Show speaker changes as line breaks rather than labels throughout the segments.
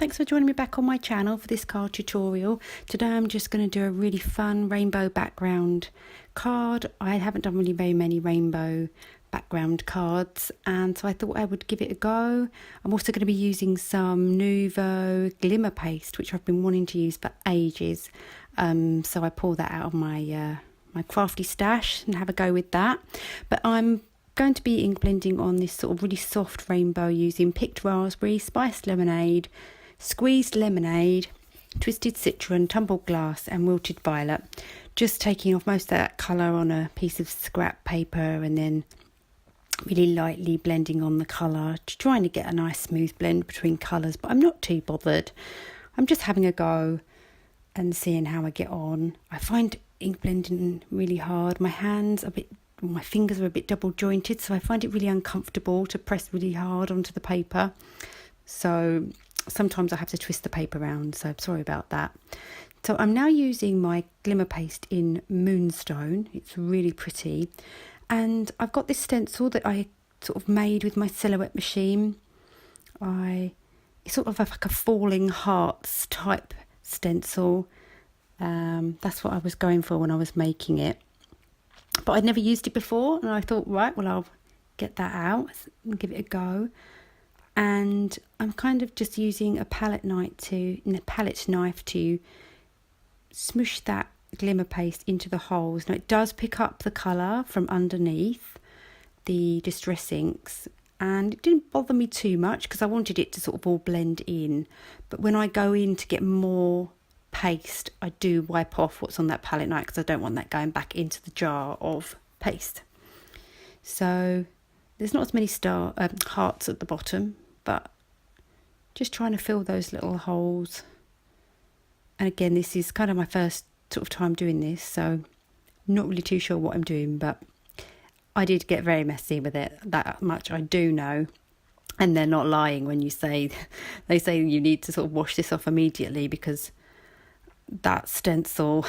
thanks for joining me back on my channel for this card tutorial. Today I'm just going to do a really fun rainbow background card. I haven't done really very many rainbow background cards, and so I thought I would give it a go. I'm also going to be using some Nuvo Glimmer paste, which I've been wanting to use for ages. So I pulled that out of my my crafty stash and have a go with that. But I'm going to be ink blending on this sort of really soft rainbow using picked raspberry, spiced lemonade, squeezed lemonade, twisted citron, tumbled glass and wilted violet. Just taking off most of that colour on a piece of scrap paper and then really lightly blending on the colour, trying to get a nice smooth blend between colours, but I'm not too bothered. I'm just having a go and seeing how I get on. I find ink blending really hard. My fingers are a bit double jointed, so I find it really uncomfortable to press really hard onto the paper. So sometimes I have to twist the paper around, so I'm sorry about that. So I'm now using my glimmer paste in Moonstone. It's really pretty. And I've got this stencil that I sort of made with my silhouette machine. It's sort of like a falling hearts type stencil. That's what I was going for when I was making it. But I'd never used it before, and I thought, right, well, I'll get that out and give it a go. And I'm kind of just using a palette knife to smoosh that glimmer paste into the holes. Now, it does pick up the colour from underneath the distress inks, and it didn't bother me too much because I wanted it to sort of all blend in. But when I go in to get more paste, I do wipe off what's on that palette knife because I don't want that going back into the jar of paste. So there's not as many hearts at the bottom, but just trying to fill those little holes. And again, this is kind of my first sort of time doing this, so not really too sure what I'm doing, but I did get very messy with it. That much I do know. And they're not lying when they say you need to sort of wash this off immediately, because that stencil,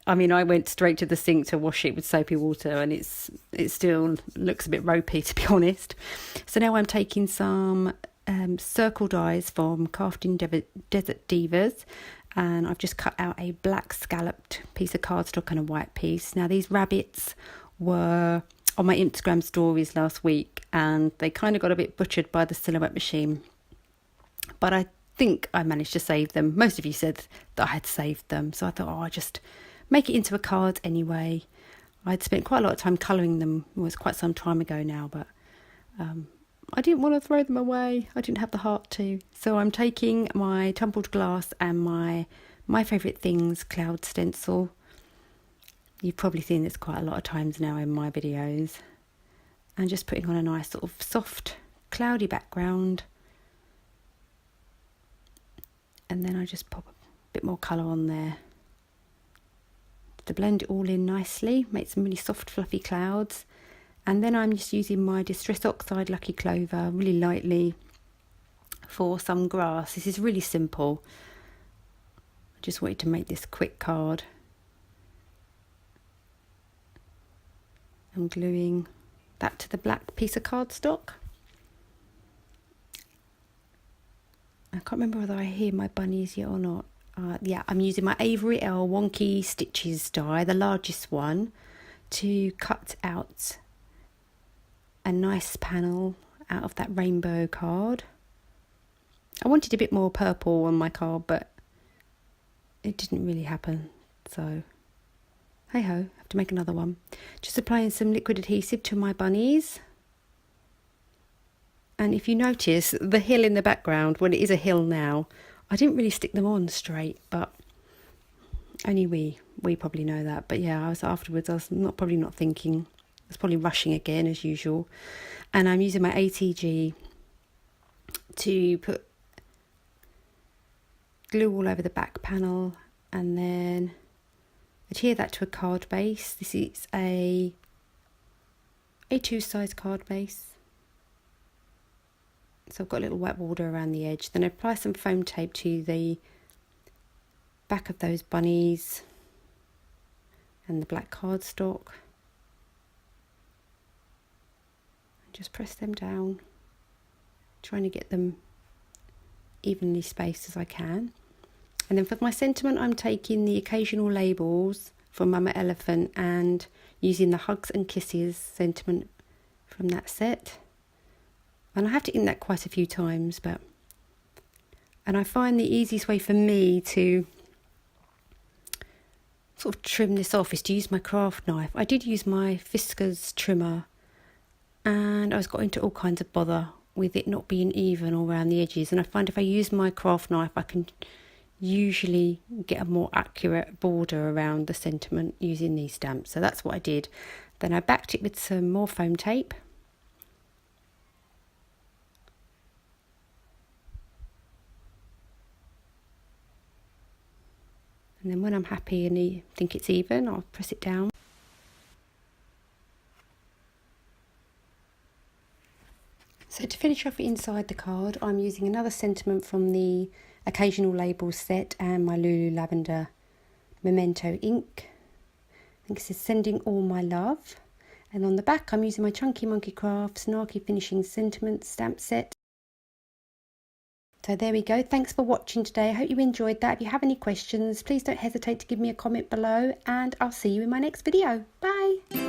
I mean, I went straight to the sink to wash it with soapy water, and it still looks a bit ropey, to be honest. So now I'm taking some circle dies from Craftin Desert Divas, and I've just cut out a black scalloped piece of cardstock and a white piece. Now, these rabbits were on my Instagram stories last week, and they kind of got a bit butchered by the silhouette machine, but I think I managed to save them. Most of you said that I had saved them, so I thought, I'll just make it into a card anyway. I'd spent quite a lot of time colouring them. It was quite some time ago now, but I didn't want to throw them away. I didn't have the heart to. So I'm taking my tumbled glass and my favourite things cloud stencil. You've probably seen this quite a lot of times now in my videos. And just putting on a nice sort of soft cloudy background. And then I just pop a bit more colour on there to blend it all in nicely, make some really soft fluffy clouds. And then I'm just using my Distress Oxide Lucky Clover really lightly for some grass. This is really simple. I just wanted to make this quick card. I'm gluing that to the black piece of cardstock. I can't remember whether I hear my bunnies yet or not. Yeah, I'm using my Avery Wonky Stitches die, the largest one, to cut out a nice panel out of that rainbow card. I wanted a bit more purple on my card, but it didn't really happen. So, hey ho, have to make another one. Just applying some liquid adhesive to my bunnies. And if you notice, the hill in the background, well, it is a hill now, I didn't really stick them on straight, but only we probably know that. But yeah, I was probably not thinking. I was probably rushing again, as usual. And I'm using my ATG to put glue all over the back panel and then adhere that to a card base. This is a A2 size card base. So I've got a little wet border around the edge. Then I apply some foam tape to the back of those bunnies and the black cardstock. Just press them down, trying to get them evenly spaced as I can. And then for my sentiment, I'm taking the occasional labels from Mama Elephant and using the Hugs and Kisses sentiment from that set. And I have to ink that quite a few times, and I find the easiest way for me to sort of trim this off is to use my craft knife. I did use my Fiskars trimmer and I was got into all kinds of bother with it not being even all around the edges, and I find if I use my craft knife I can usually get a more accurate border around the sentiment using these stamps. So that's what I did. Then I backed it with some more foam tape. And then when I'm happy and I think it's even, I'll press it down. So to finish off inside the card, I'm using another sentiment from the Occasional Labels set and my Lulu Lavender Memento ink. I think it says Sending All My Love. And on the back I'm using my Chunky Monkey Crafts Narky Finishing Sentiment stamp set. So there we go. Thanks for watching today. I hope you enjoyed that. If you have any questions, please don't hesitate to give me a comment below, and I'll see you in my next video. Bye!